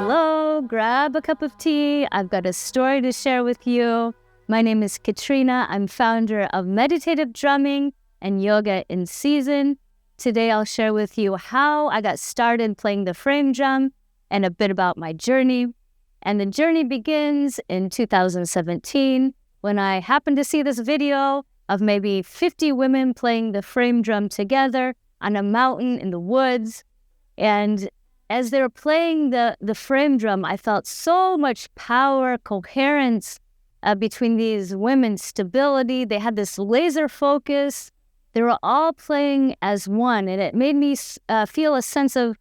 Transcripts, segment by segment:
Hello, grab a cup of tea. I've got a story to share with you. My name is Katrina. I'm founder of Meditative Drumming and Yoga in Season. Today I'll share with you how I got started playing the frame drum and a bit about my journey. And the journey begins in 2017 when I happened to see this video of maybe 50 women playing the frame drum together on a mountain in the woods. And as they were playing the frame drum, I felt so much power, coherence between these women, stability. They had this laser focus. They were all playing as one, and it made me feel a sense of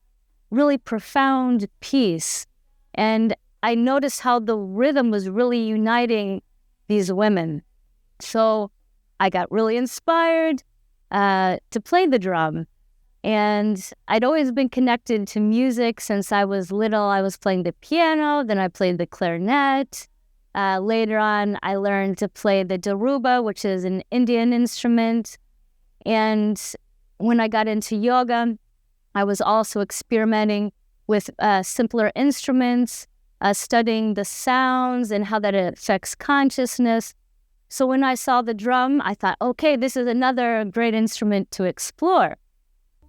really profound peace. And I noticed how the rhythm was really uniting these women. So I got really inspired to play the drum. And I'd always been connected to music since I was little. I was playing the piano, then I played the clarinet. Later on, I learned to play the daruba, which is an Indian instrument. And when I got into yoga, I was also experimenting with simpler instruments, studying the sounds and how that affects consciousness. So when I saw the drum, I thought, okay, this is another great instrument to explore.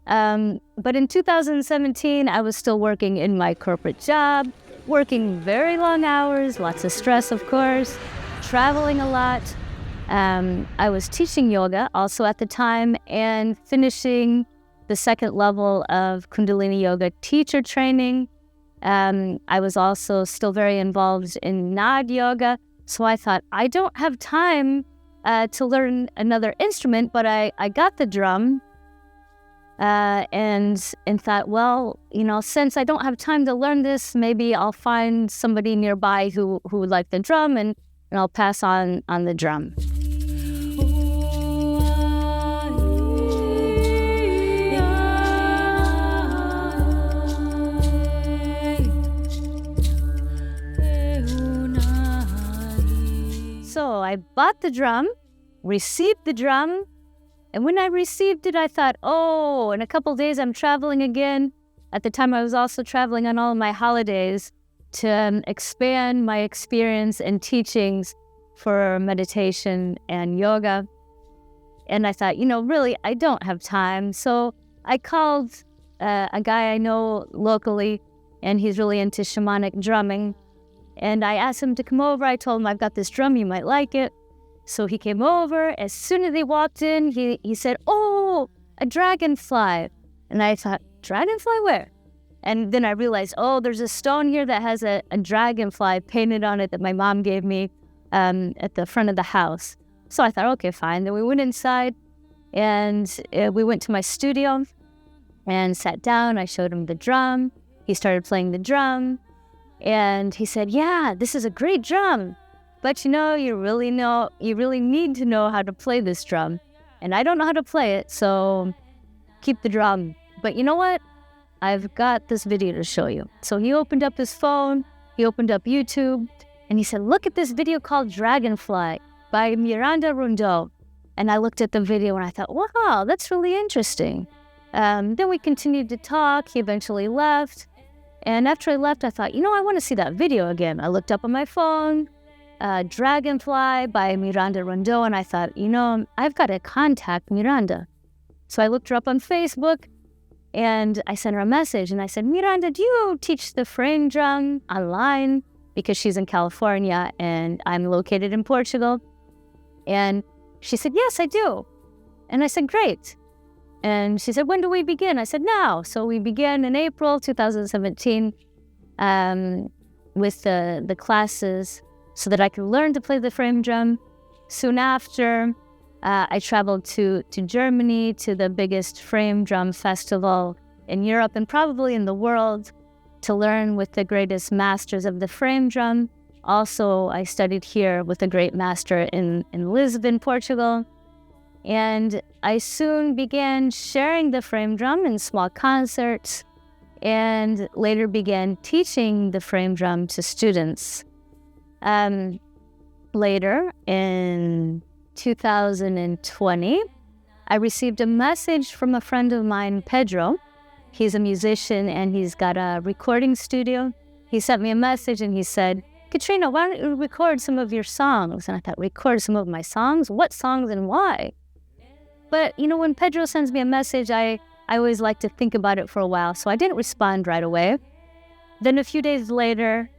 But in 2017, I was still working in my corporate job, working very long hours, lots of stress, of course, traveling a lot. I was teaching yoga also at the time and finishing the second level of Kundalini Yoga teacher training. I was also still very involved in Nad Yoga. So I thought, I don't have time to learn another instrument, but I got the drum. And thought, well, since I don't have time to learn this, maybe I'll find somebody nearby who would like the drum, and I'll pass on the drum. So I bought the drum, received the drum, and when I received it, I thought, oh, in a couple days I'm traveling again. At the time, I was also traveling on all of my holidays to expand my experience and teachings for meditation and yoga. And I thought, really, I don't have time. So I called a guy I know locally, and he's really into shamanic drumming. And I asked him to come over. I told him, I've got this drum, you might like it. So he came over. As soon as he walked in, he said, oh, a dragonfly. And I thought, dragonfly where? And then I realized, oh, there's a stone here that has a dragonfly painted on it that my mom gave me at the front of the house. So I thought, okay, fine. Then we went inside and we went to my studio and sat down. I showed him the drum. He started playing the drum. And he said, yeah, this is a great drum. But you really need to know how to play this drum. And I don't know how to play it, so keep the drum. But you know what? I've got this video to show you. So he opened up his phone, he opened up YouTube, and he said, look at this video called Dragonfly by Miranda Rondeau. And I looked at the video and I thought, wow, that's really interesting. Then we continued to talk. He eventually left. And after he left, I thought, I want to see that video again. I looked up on my phone, Dragonfly by Miranda Rondeau, and I thought, I've got to contact Miranda. So I looked her up on Facebook, and I sent her a message, and I said, Miranda, do you teach the frame drum online? Because she's in California, and I'm located in Portugal. And she said, yes, I do. And I said, great. And she said, when do we begin? I said, now. So we began in April 2017 with the classes, so that I could learn to play the frame drum. Soon after, I traveled to Germany, to the biggest frame drum festival in Europe and probably in the world, to learn with the greatest masters of the frame drum. Also, I studied here with a great master in Lisbon, Portugal. And I soon began sharing the frame drum in small concerts, and later began teaching the frame drum to students. Later, in 2020, I received a message from a friend of mine, Pedro. He's a musician and he's got a recording studio. He sent me a message and he said, Katrina, why don't you record some of your songs? And I thought, record some of my songs? What songs and why? But, when Pedro sends me a message, I always like to think about it for a while, so I didn't respond right away. Then a few days later,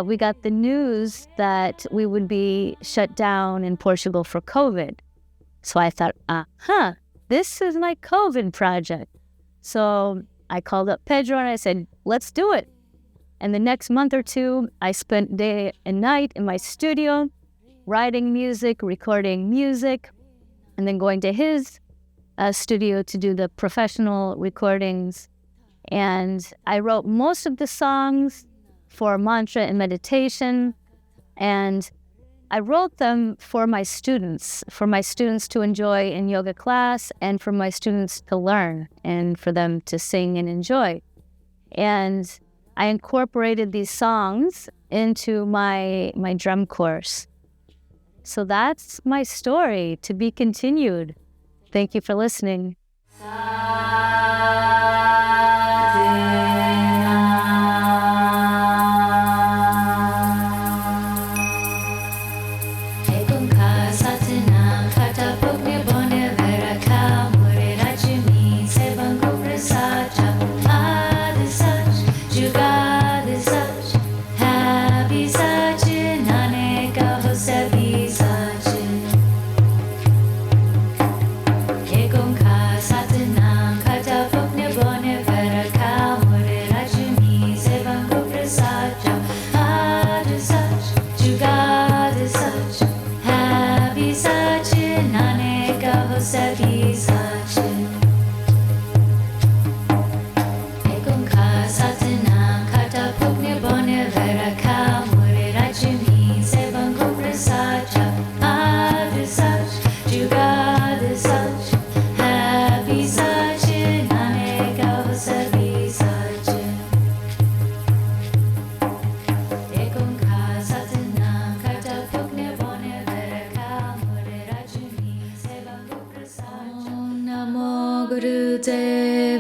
we got the news that we would be shut down in Portugal for COVID. So I thought, this is my COVID project. So I called up Pedro and I said, let's do it. And the next month or two, I spent day and night in my studio, writing music, recording music, and then going to his studio to do the professional recordings. And I wrote most of the songs for mantra and meditation. And I wrote them for my students to enjoy in yoga class and for my students to learn and for them to sing and enjoy. And I incorporated these songs into my drum course. So that's my story, to be continued. Thank you for listening.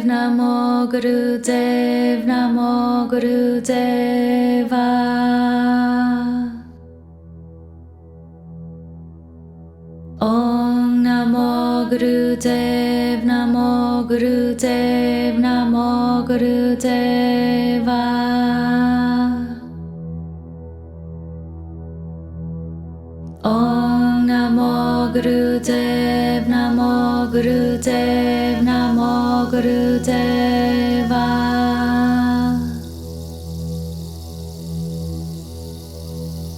Namo Gurudev, Namo Gurudeva. Om Namo Gurudev, Namo Gurudev, Namo Gurudeva. Om Namo Gurudev, Namo Gurudev, Namo Gurudeva.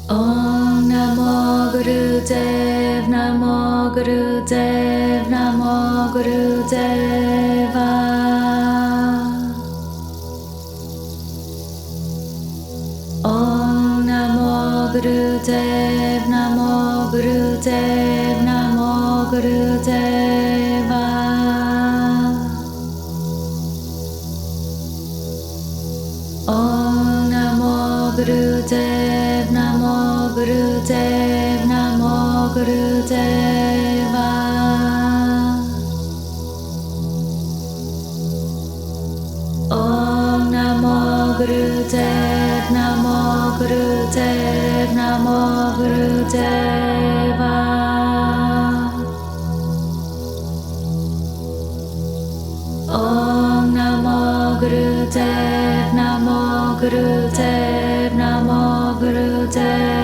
Om Namo Gurudev, Namo Gurudev, Namo Gurudeva. Om Namo Gurudev, Namo Gurudev, Namo Gurudeva. Om Namo Gurudev, Namo Gurudev, Namo Gurudeva. Om Namo Gurudev, Namo Gurudev, Namo Gurudeva. Om Namo Gurudev, Namo Gurudev, Namo Gurudeva.